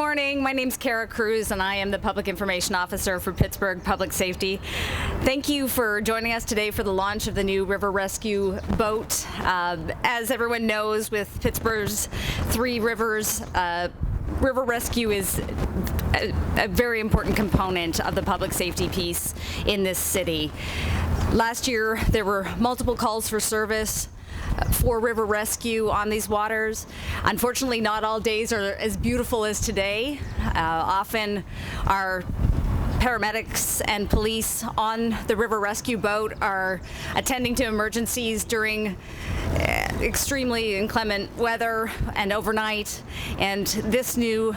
morning. My name's Kara Cruz, and I am the Public Information Officer for Pittsburgh Public Safety. Thank you for joining us today for the launch of the new River Rescue boat. As everyone knows, with Pittsburgh's 3 rivers, River Rescue is a very important component of the public safety piece in this city. Last year, there were multiple calls for service for River Rescue on these waters. Unfortunately, not all days are as beautiful as today. Often our paramedics and police on the River Rescue boat are attending to emergencies during extremely inclement weather and overnight, and this new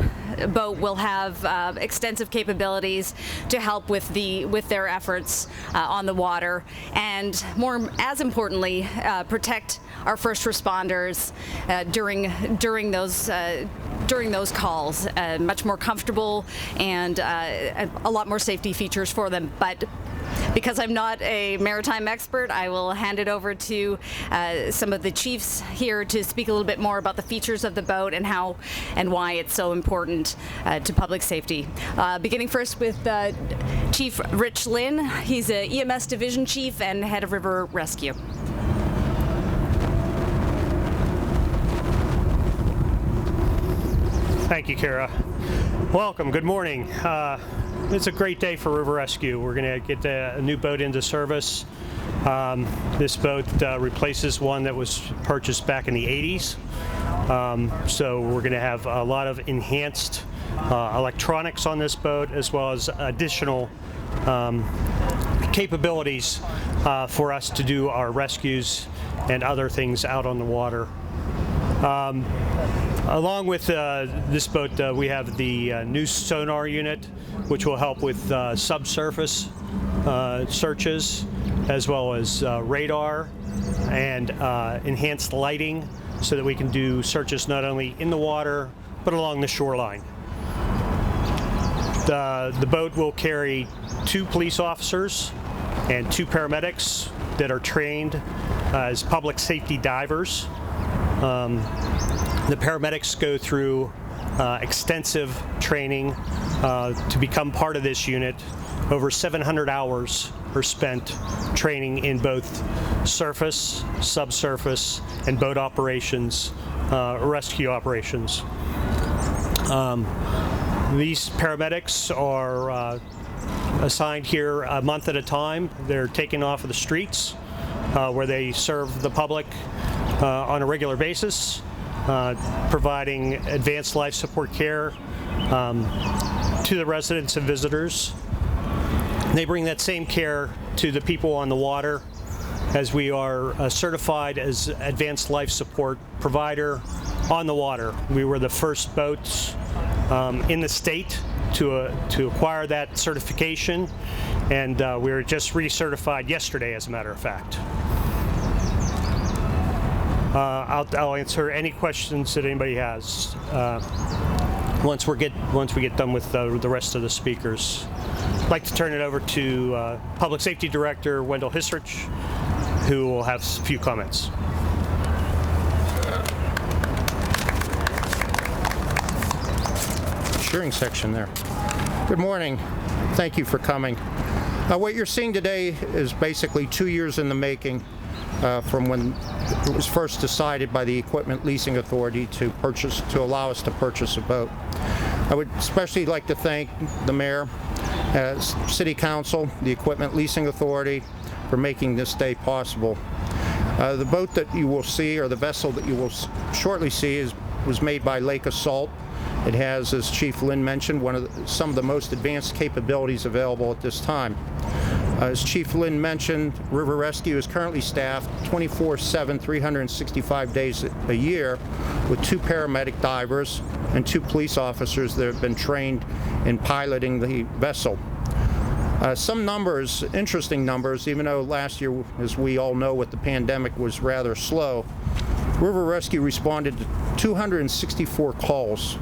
boat will have extensive capabilities to help with their efforts on the water, and as importantly, protect our first responders during those calls. Much more comfortable and a lot more safety features for them. But because I'm not a maritime expert, I will hand it over to some of the chiefs here to speak a little bit more about the features of the boat and how and why it's so important to public safety. Beginning first with Chief Rich Lynn. He's a EMS Division Chief and Head of River Rescue. Thank you, Kara. Welcome. Good morning. It's a great day for River Rescue. We're going to get a new boat into service. This boat replaces one that was purchased back in the 80s. So we're going to have a lot of enhanced electronics on this boat, as well as additional capabilities for us to do our rescues and other things out on the water. Along with this boat, we have the new sonar unit, which will help with subsurface searches, as well as radar and enhanced lighting, so that we can do searches not only in the water, but along the shoreline. The boat will carry 2 police officers and 2 paramedics that are trained as public safety divers. The paramedics go through extensive training to become part of this unit. Over 700 hours are spent training in both surface, subsurface, and boat operations, rescue operations. These paramedics are assigned here a month at a time. They're taken off of the streets where they serve the public on a regular basis, providing advanced life support care to the residents and visitors. They bring that same care to the people on the water, as we are certified as advanced life support provider on the water. We were the first boats in the state to acquire that certification, and we were just recertified yesterday, as a matter of fact. I'll answer any questions that anybody has once we get done with the rest of the speakers. I'd like to turn it over to Public Safety Director Wendell Hisrich, who will have a few comments. Cheering section there. Good morning. Thank you for coming. What you're seeing today is basically 2 years in the making. From when it was first decided by the Equipment Leasing Authority to allow us to purchase a boat. I would especially like to thank the Mayor, City Council, the Equipment Leasing Authority for making this day possible. The boat that you will see, or the vessel that you will shortly see, was made by Lake Assault. It has, as Chief Lynn mentioned, some of the most advanced capabilities available at this time. As Chief Lynn mentioned, River Rescue is currently staffed 24/7, 365 days a year, with 2 paramedic divers and 2 police officers that have been trained in piloting the vessel. Some numbers, interesting numbers, even though last year, as we all know, with the pandemic was rather slow, River Rescue responded to 264 calls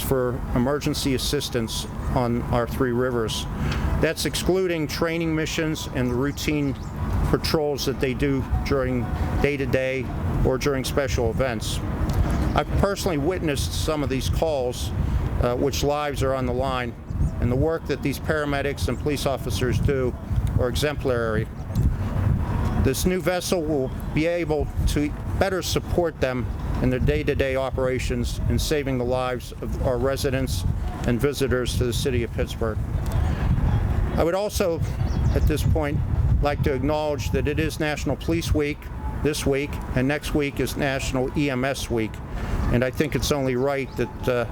for emergency assistance on our 3 rivers. That's excluding training missions and the routine patrols that they do during day-to-day or during special events. I've personally witnessed some of these calls which lives are on the line, and the work that these paramedics and police officers do are exemplary. This new vessel will be able to better support them in their day-to-day operations in saving the lives of our residents and visitors to the city of Pittsburgh. I would also, at this point, like to acknowledge that it is National Police Week this week, and next week is National EMS Week. And I think it's only right that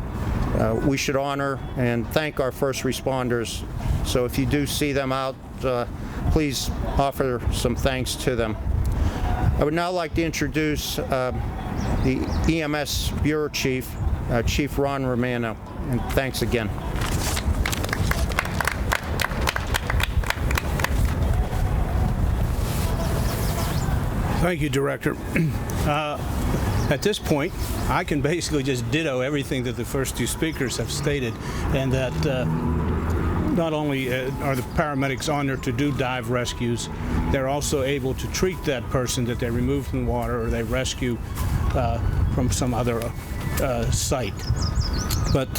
we should honor and thank our first responders. So if you do see them out, please offer some thanks to them. I would now like to introduce the EMS Bureau Chief, Chief Ron Romano, and thanks again. Thank you, Director. At this point, I can basically just ditto everything that the first two speakers have stated, and that not only are the paramedics honored to do dive rescues, they're also able to treat that person that they remove from the water or they rescue from some other site. But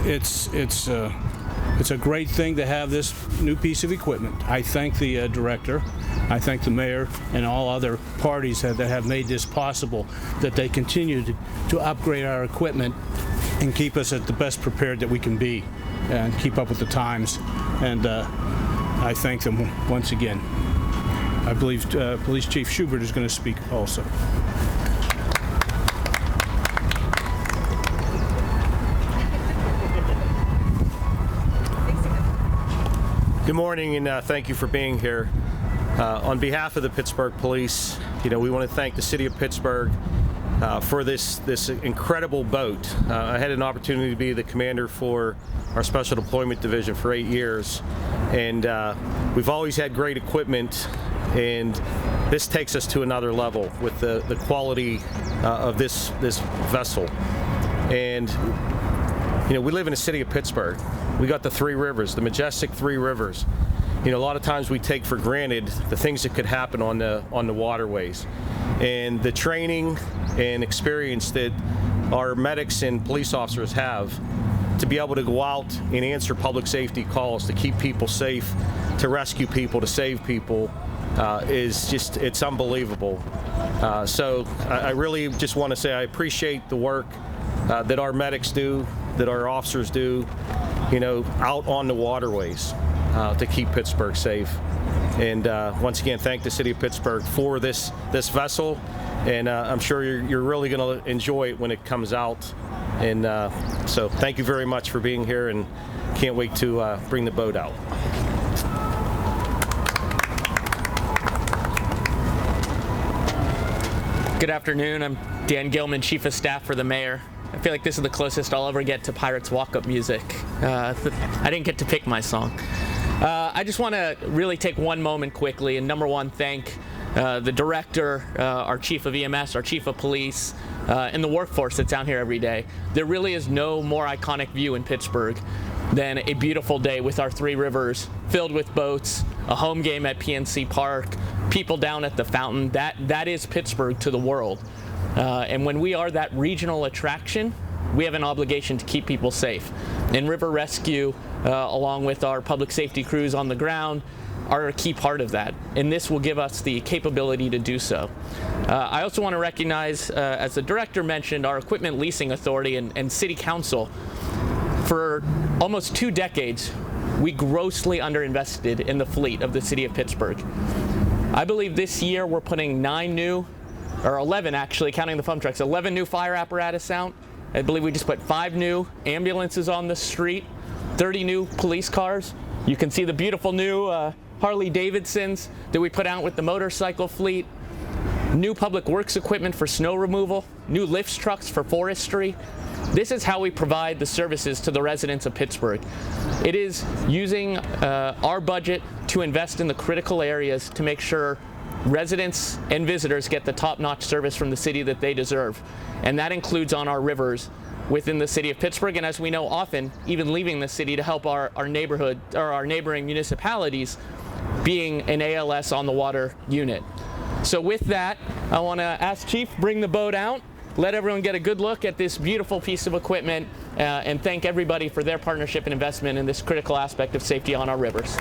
it's a great thing to have this new piece of equipment. I thank the director, I thank the mayor, and all other parties that have made this possible, that they continue to upgrade our equipment and keep us at the best prepared that we can be and keep up with the times. And I thank them once again. I believe Police Chief Schubert is going to speak also. Good morning, and thank you for being here. On behalf of the Pittsburgh Police, we want to thank the City of Pittsburgh for this incredible boat. I had an opportunity to be the commander for our Special Deployment Division for 8 years, and we've always had great equipment, and this takes us to another level with the quality of this vessel. And we live in the city of Pittsburgh. We got the three rivers, the majestic three rivers. A lot of times we take for granted the things that could happen on the waterways, and the training and experience that our medics and police officers have to be able to go out and answer public safety calls, to keep people safe, to rescue people, to save people, it's unbelievable. So I really just want to say I appreciate the work that our medics do, that our officers do, out on the waterways to keep Pittsburgh safe. And once again, thank the City of Pittsburgh for this vessel, and I'm sure you're really going to enjoy it when it comes out. And so thank you very much for being here, and can't wait to bring the boat out. Good afternoon. I'm Dan Gilman, Chief of Staff for the Mayor. I feel like this is the closest I'll ever get to Pirates walk-up music. I didn't get to pick my song. I just want to really take one moment quickly and, number one, thank the director, our chief of EMS, our chief of police, and the workforce that's down here every day. There really is no more iconic view in Pittsburgh than a beautiful day with our three rivers filled with boats, a home game at PNC Park, people down at the fountain. That is Pittsburgh to the world. And when we are that regional attraction, we have an obligation to keep people safe. And river rescue, along with our public safety crews on the ground, are a key part of that. And this will give us the capability to do so. I also want to recognize, as the director mentioned, our Equipment Leasing Authority and City Council. For almost 2 decades, we grossly underinvested in the fleet of the City of Pittsburgh. I believe this year we're putting 11 actually, counting the pump trucks, 11 new fire apparatus out. I believe we just put 5 new ambulances on the street, 30 new police cars. You can see the beautiful new Harley Davidsons that we put out with the motorcycle fleet, new public works equipment for snow removal, new lifts trucks for forestry. This is how we provide the services to the residents of Pittsburgh. It is using our budget to invest in the critical areas to make sure residents and visitors get the top-notch service from the city that they deserve. And that includes on our rivers within the city of Pittsburgh, and as we know, often even leaving the city to help our neighborhood or our neighboring municipalities, being an ALS on the water unit. So with that, I want to ask Chief, bring the boat out. let everyone get a good look at this beautiful piece of equipment and thank everybody for their partnership and investment in this critical aspect of safety on our rivers.